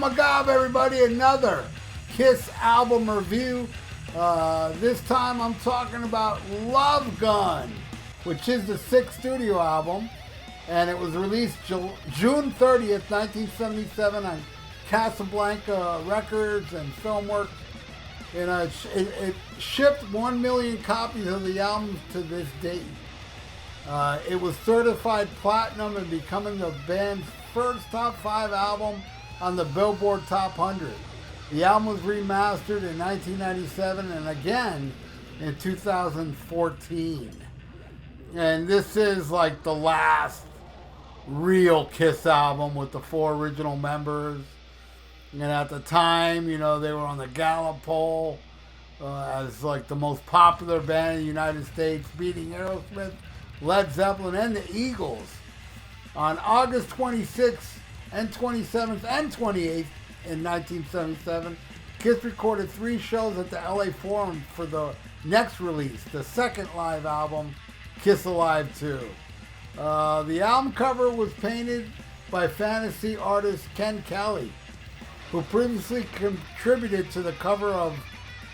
my God, everybody, another Kiss album review. This time I'm talking about Love Gun, which is the sixth studio album, and it was released June 30th, 1977 on Casablanca Records and Filmworks. It shipped 1 million copies of the album to this date. It was certified platinum and becoming the band's first top 5 album on the Billboard Top 100. The album was remastered in 1997 and again in 2014. And this is like the last real Kiss album with the 4 original members. And at the time, you know, they were on the Gallup poll as like the most popular band in the United States, beating Aerosmith, Led Zeppelin, and the Eagles. On August 26th and 27th and 28th in 1977, Kiss recorded 3 shows at the LA Forum for the next release, the second live album, Kiss Alive 2. The album cover was painted by fantasy artist Ken Kelly, who previously contributed to the cover of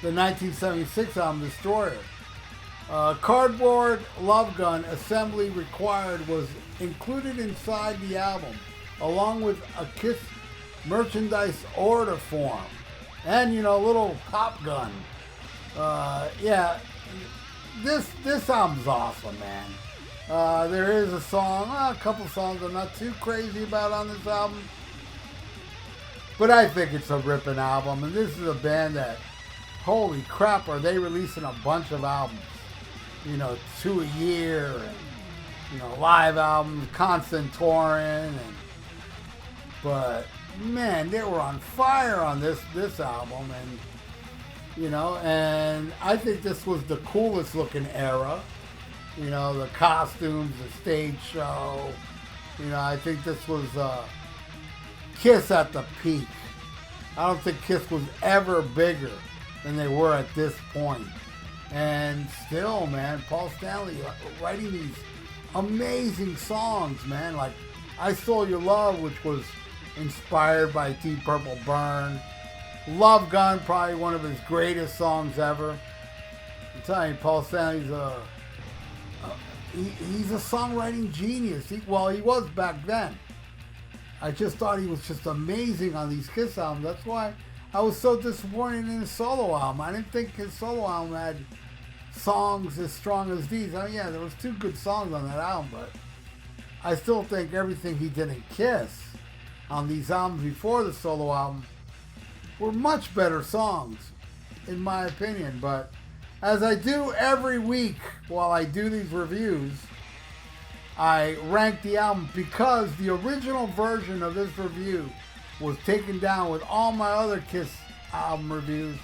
the 1976 album Destroyer. Cardboard Love Gun assembly required was included inside the album, along with a Kiss merchandise order form and, you know, a little pop gun. This album's awesome, man. There is a song, a couple songs I'm not too crazy about on this album, but I think it's a ripping album, and this is a band that, holy crap, are they releasing a bunch of albums, you know, 2 a year, and, you know, live albums, constant touring, but man, they were on fire on this album, and, you know, and I think this was the coolest looking era, you know, the costumes, the stage show, you know, I think this was Kiss at the peak. I don't think Kiss was ever bigger than they were at this point. And still, man, Paul Stanley writing these amazing songs, man, like I Stole Your Love, which was inspired by Deep Purple Burn. Love Gun, probably one of his greatest songs ever. I'm telling you, Paul Stanley's he's a songwriting genius. He was back then. I just thought he was just amazing on these Kiss albums. That's why I was so disappointed in his solo album. I didn't think his solo album had songs as strong as these. I mean, yeah, there was 2 good songs on that album, but I still think everything he did in Kiss on these albums before the solo album were much better songs, in my opinion. But as I do every week while I do these reviews, I rank the album because the original version of this review was taken down with all my other Kiss album reviews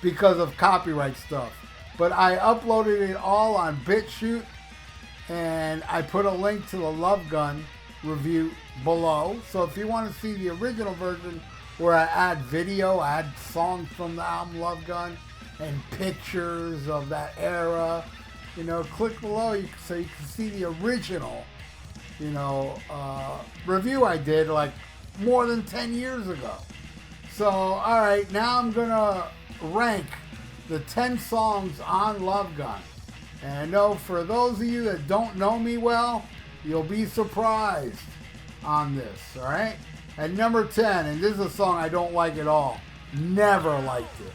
because of copyright stuff. But I uploaded it all on BitChute, and I put a link to the Love Gun review below. So if you want to see the original version where I add video, I add songs from the album Love Gun and pictures of that era, you know, click below so you can see the original, you know, review I did like more than 10 years ago. So, all right, now I'm going to rank the 10 songs on Love Gun. And I know for those of you that don't know me well, you'll be surprised on this, all right? At number 10, and this is a song I don't like at all, never liked it.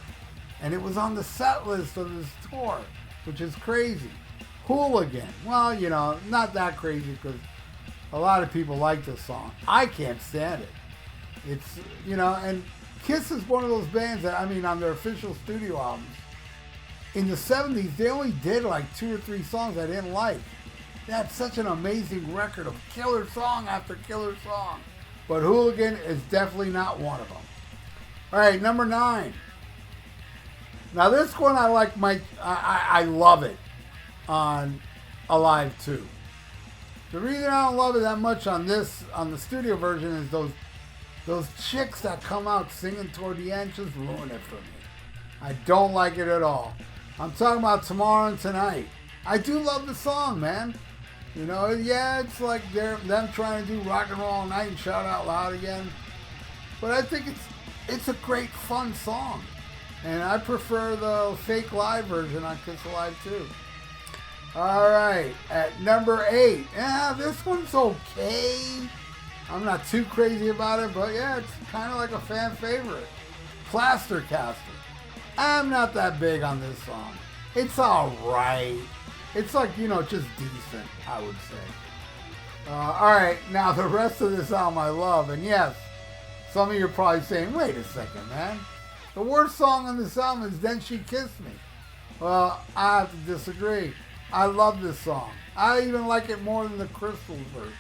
And it was on the set list of this tour, which is crazy. Hooligan. Well, you know, not that crazy because a lot of people like this song. I can't stand it. It's, you know, and Kiss is one of those bands that, I mean, on their official studio albums, in the 70s, they only did like 2 or 3 songs I didn't like. They had such an amazing record of killer song after killer song. But Hooligan is definitely not one of them. All right, number 9. Now this one I like, I love it on Alive 2. The reason I don't love it that much on the studio version is those chicks that come out singing toward the end just ruin it for me. I don't like it at all. I'm talking about Tomorrow and Tonight. I do love the song, man. You know, yeah, it's like them trying to do Rock and Roll All Night and Shout Out Loud again. But I think it's a great, fun song. And I prefer the fake live version on Kiss Alive too. All right, at number 8. Yeah, this one's okay. I'm not too crazy about it, but yeah, it's kind of like a fan favorite. Plaster Caster. I'm not that big on this song. It's alright. It's like, just decent, I would say. Alright, now the rest of this album I love. And yes, some of you are probably saying, wait a second, man. The worst song on this album is Then She Kissed Me. Well, I have to disagree. I love this song. I even like it more than the Crystals version.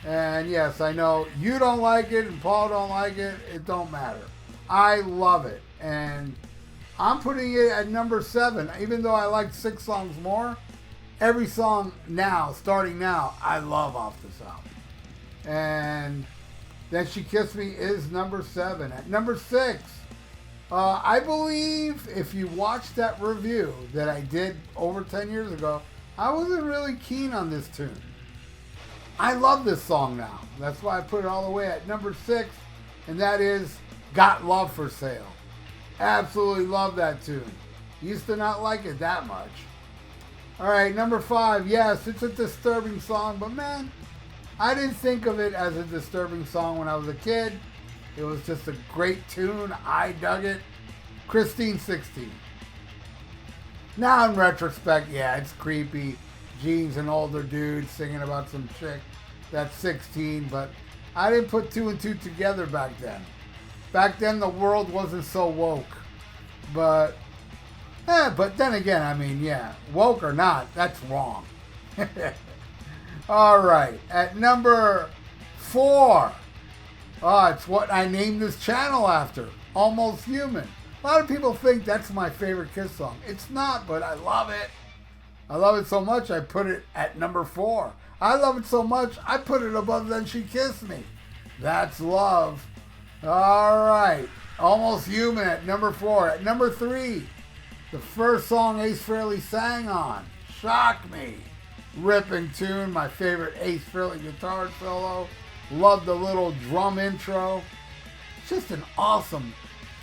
And yes, I know you don't like it and Paul don't like it. It don't matter. I love it. And I'm putting it at number 7. Even though I like 6 songs more, every song now, starting now, I love off this album. And Then She Kissed Me is number 7. At number 6, I believe if you watched that review that I did over 10 years ago, I wasn't really keen on this tune. I love this song now. That's why I put it all the way at number 6, and that is Got Love for Sale. Absolutely love that tune. Used to not like it that much. Alright, number 5. Yes, it's a disturbing song, but man, I didn't think of it as a disturbing song when I was a kid. It was just a great tune. I dug it. Christine 16. Now in retrospect, yeah, it's creepy. Gene's an older dude singing about some chick that's 16, but I didn't put 2 and 2 together back then. Back then the world wasn't so woke. But then again, I mean, yeah, woke or not, that's wrong. All right, at number 4. Oh, it's what I named this channel after, Almost Human. A lot of people think that's my favorite Kiss song. It's not, but I love it. I love it so much, I put it at number 4. I love it so much, I put it above Then She Kissed Me. That's love. All right, Almost Human at number 4. At number 3, the first song Ace Frehley sang on, Shock Me. Ripping tune, my favorite Ace Frehley guitar solo. Love the little drum intro. Just an awesome,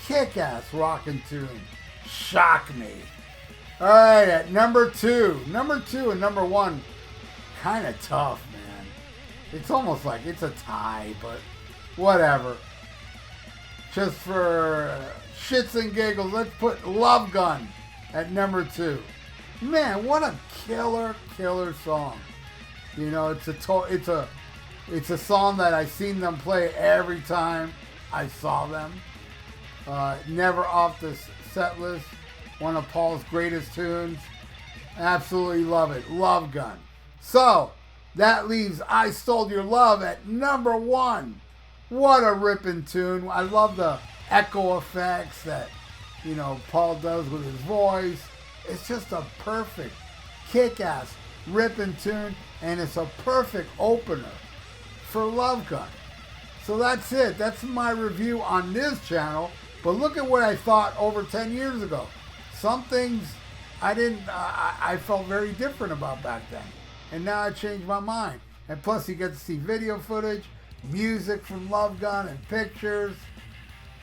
kick-ass rockin' tune. Shock Me. All right, at number 2. Number 2 and number 1, kind of tough, man. It's almost like it's a tie, but whatever. Just for shits and giggles, let's put Love Gun at number 2. Man, what a killer song. It's a song that I seen them play every time I saw them. Never off the set list. One of Paul's greatest tunes. Absolutely love it. Love Gun. So, that leaves I Stole Your Love at number 1. What a ripping tune. I love the echo effects that, Paul does with his voice. It's just a perfect, kick-ass, ripping tune, and it's a perfect opener for Love Gun. So that's it. That's my review on this channel. But look at what I thought over 10 years ago. Some things I felt very different about back then. And now I changed my mind. And plus you get to see video footage, music from Love Gun, and pictures.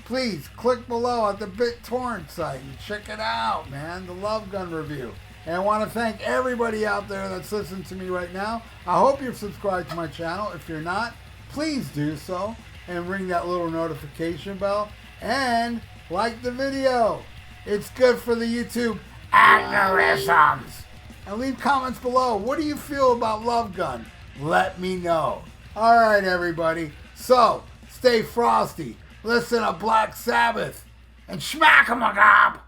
Please click below at the BitTorrent site and check it out, man. The Love Gun review. And I want to thank everybody out there that's listening to me right now. I hope you're subscribed to my channel. If you're not, please do so. And ring that little notification bell. And like the video. It's good for the YouTube algorithms. And leave comments below. What do you feel about Love Gun? Let me know. All right, everybody. So, stay frosty. Listen to Black Sabbath. And smack 'em a gob.